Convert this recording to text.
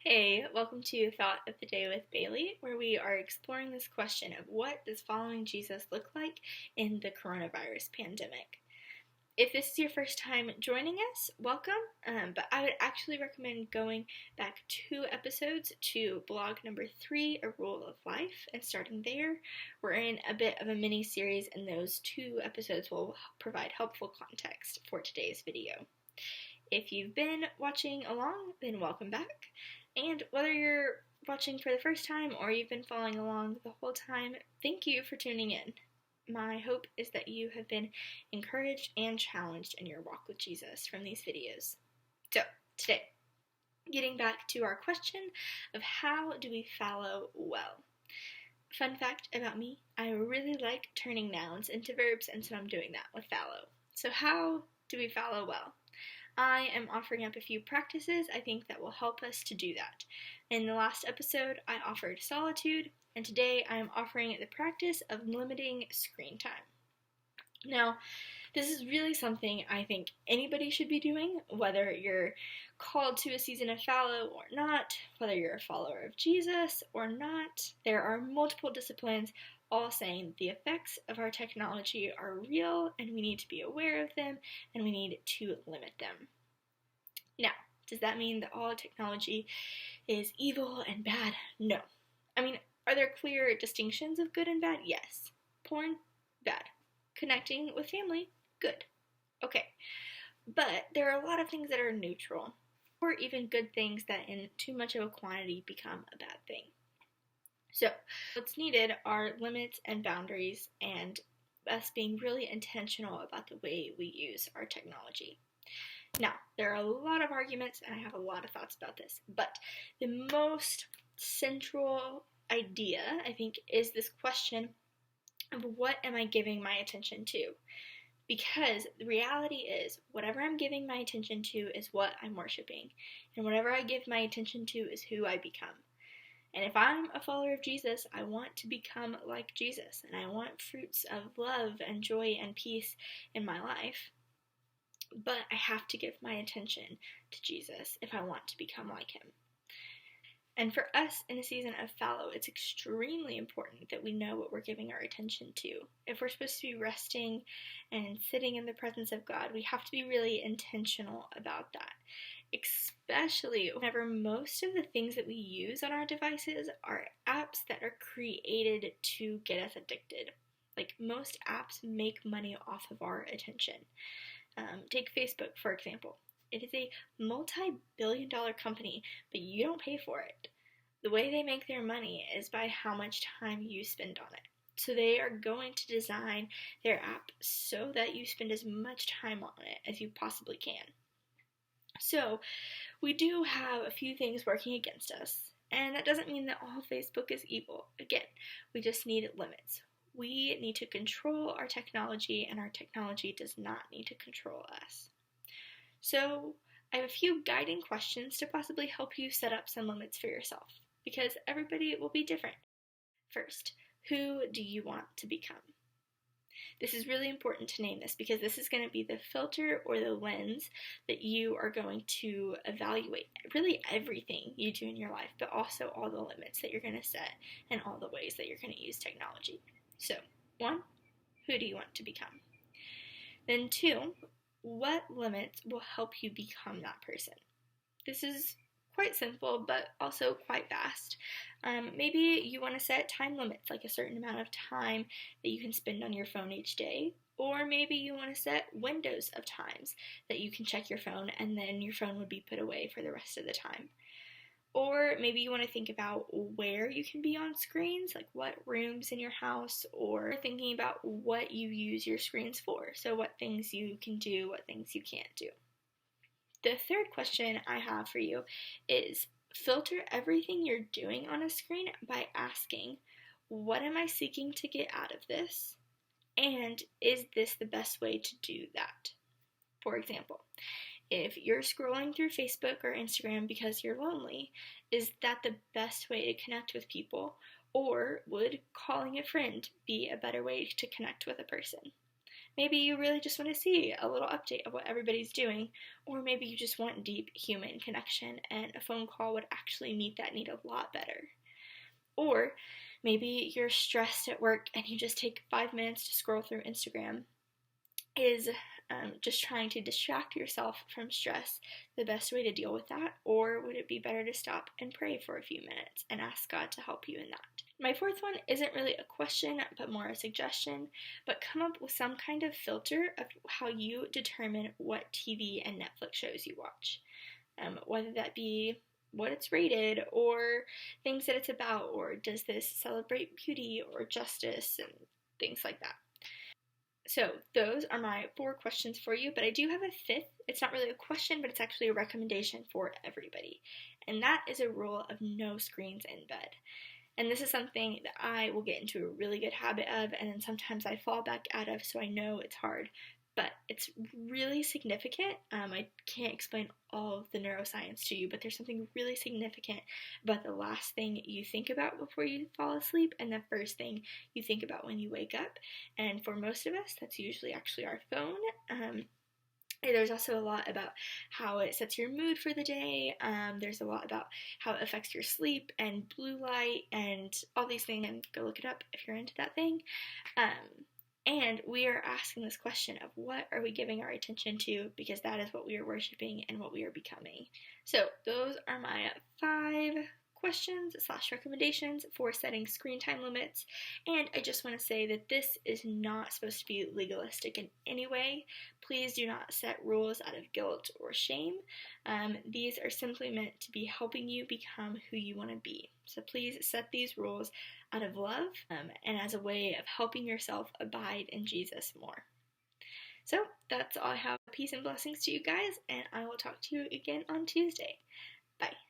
Hey, welcome to Thought of the Day with Bailey, where we are exploring this question of what does following Jesus look like in the coronavirus pandemic. If this is your first time joining us, welcome, but I would actually recommend going back 2 episodes to blog number 3, A Rule of Life, and starting there. We're in a bit of a mini-series, and those 2 episodes will provide helpful context for today's video. If you've been watching along, then welcome back. And whether you're watching for the first time or you've been following along the whole time, thank you for tuning in. My hope is that you have been encouraged and challenged in your walk with Jesus from these videos. So, today, getting back to our question of how do we fallow well. Fun fact about me, I really like turning nouns into verbs, and so I'm doing that with fallow. So how do we fallow well? I am offering up a few practices I think that will help us to do that. In the last episode, I offered solitude, and today I am offering the practice of limiting screen time. Now, this is really something I think anybody should be doing, whether you're called to a season of fallow or not, whether you're a follower of Jesus or not. There are multiple disciplines all saying the effects of our technology are real and we need to be aware of them and we need to limit them. Now, does that mean that all technology is evil and bad? No. I mean, are there clear distinctions of good and bad? Yes. Porn? Bad. Connecting with family? Good. Okay. But there are a lot of things that are neutral, or even good things that in too much of a quantity become a bad thing. So, what's needed are limits and boundaries and us being really intentional about the way we use our technology. Now, there are a lot of arguments and I have a lot of thoughts about this, but the most central idea, I think, is this question of what am I giving my attention to? Because the reality is, whatever I'm giving my attention to is what I'm worshiping, and whatever I give my attention to is who I become. And if I'm a follower of Jesus, I want to become like Jesus, and I want fruits of love and joy and peace in my life. But I have to give my attention to Jesus if I want to become like him. And for us in a season of fallow, it's extremely important that we know what we're giving our attention to. If we're supposed to be resting and sitting in the presence of God, we have to be really intentional about that. Especially whenever most of the things that we use on our devices are apps that are created to get us addicted. Like, most apps make money off of our attention. Take Facebook, for example. It is a multi-billion-dollar company, but you don't pay for it. The way they make their money is by how much time you spend on it. So they are going to design their app so that you spend as much time on it as you possibly can. So we do have a few things working against us, and that doesn't mean that all Facebook is evil. Again, we just need limits. We need to control our technology, and our technology does not need to control us. So I have a few guiding questions to possibly help you set up some limits for yourself, because everybody will be different. First, who do you want to become? This is really important to name this because this is going to be the filter or the lens that you are going to evaluate really everything you do in your life, but also all the limits that you're going to set and all the ways that you're going to use technology. So, 1, who do you want to become? Then 2, what limits will help you become that person? This is quite simple, but also quite vast. Maybe you want to set time limits, like a certain amount of time that you can spend on your phone each day. Or maybe you want to set windows of times that you can check your phone and then your phone would be put away for the rest of the time. Or maybe you want to think about where you can be on screens, like what rooms in your house, or thinking about what you use your screens for. So what things you can do, what things you can't do. The third question I have for you is filter everything you're doing on a screen by asking, what am I seeking to get out of this? And is this the best way to do that? For example, if you're scrolling through Facebook or Instagram because you're lonely, is that the best way to connect with people? Or would calling a friend be a better way to connect with a person? Maybe you really just want to see a little update of what everybody's doing, or maybe you just want deep human connection and a phone call would actually meet that need a lot better. Or maybe you're stressed at work and you just take 5 minutes to scroll through Instagram. Is just trying to distract yourself from stress the best way to deal with that? Or would it be better to stop and pray for a few minutes and ask God to help you in that? My fourth one isn't really a question, but more a suggestion, but come up with some kind of filter of how you determine what TV and Netflix shows you watch. Whether that be what it's rated, or things that it's about, or does this celebrate beauty or justice, and things like that. So those are my 4 questions for you, but I do have a 5th. It's not really a question, but it's actually a recommendation for everybody. And that is a rule of no screens in bed. And this is something that I will get into a really good habit of, and then sometimes I fall back out of, so I know it's hard. But it's really significant. I can't explain all of the neuroscience to you, but there's something really significant about the last thing you think about before you fall asleep and the first thing you think about when you wake up. And for most of us, that's usually actually our phone. There's also a lot about how it sets your mood for the day. There's a lot about how it affects your sleep and blue light and all these things. And go look it up if you're into that thing. And we are asking this question of what are we giving our attention to, because that is what we are worshiping and what we are becoming. So those are my 5 questions / recommendations for setting screen time limits. And I just want to say that this is not supposed to be legalistic in any way. Please do not set rules out of guilt or shame. These are simply meant to be helping you become who you want to be. So please set these rules out of love and as a way of helping yourself abide in Jesus more. So that's all I have. Peace and blessings to you guys, and I will talk to you again on Tuesday. Bye.